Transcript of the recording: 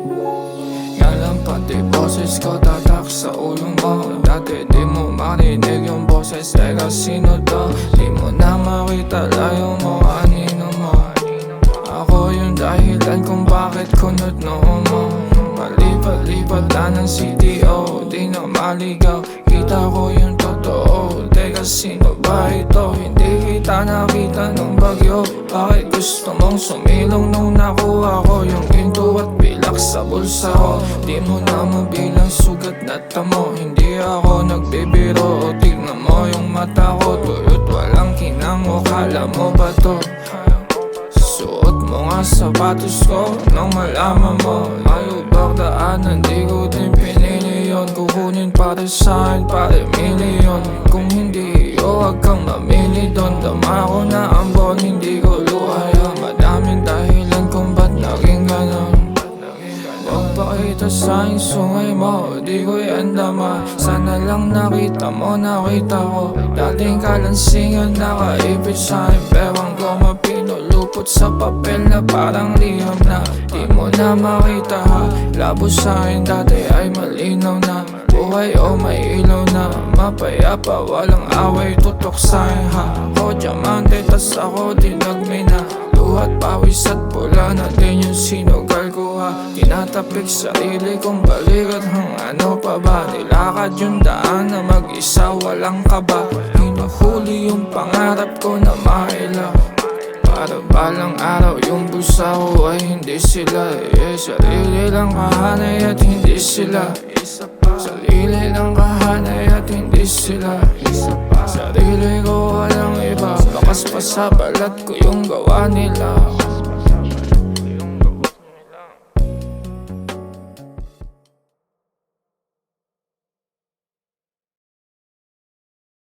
Ngayon pati boses ko tatak sa ulo mo. Dati di mo marinig yung boses, teka sino to? Di mo na makita layo mo, anino mo. Ako yung dahilan kung bakit kunot noo mo. Palipat-lipat na ng CTO, di na maligaw. Kita ko yung totoo, teka sino ba ito? Hindi kita nakita nung bagyo. Bakit gusto mong sumilong nung nakuha ko yung ginto at pilak sa bulsa ko? Di mo na mabilang sugat na tamo. Hindi ako nagbibiro, tignan mo yung mata ko. Tuyot walang kinang, kala mo ba to? Suot mo nga sapatos ko nang malaman mo ayaw bagdaanan, di ko din pinili yun. Kukunin para sa'kin, para milyon. Kung hindi, huwag kang mamili doon. Dama ko na ang bon, hindi ko luhaya. Madaming dahilan kung ba't naging ganon. Huwag pakita sa'king sungay mo, di ko yan dama. Sana lang nakita mo, nakita ko. Dating kalansingan, nakaipit sa'king bewang ko. Mapinulupot sa papel na parang liham na di mo na makita ha. Labo sa'kin dati ay malinaw na buhay o may ilaw na mapayapa, walang away, tutok sa'kin ha. Ako diamante, tas ako dinagmina. Luhat, pawis at pula na din yung sinugal ko ha. Tinatapik sarili kong balikat hang ano pa ba. Nilakad yung daan na mag-isa, walang kaba. Hinuhuli yung pangarap ko na mailaw. Para balang araw yung busa ko ay hindi sila. Sarili lang kahanay at hindi sila. Sarili lang kahanay at hindi sila. Sarili ko walang iba. Bakas pa sa balat ko yung gawa nila.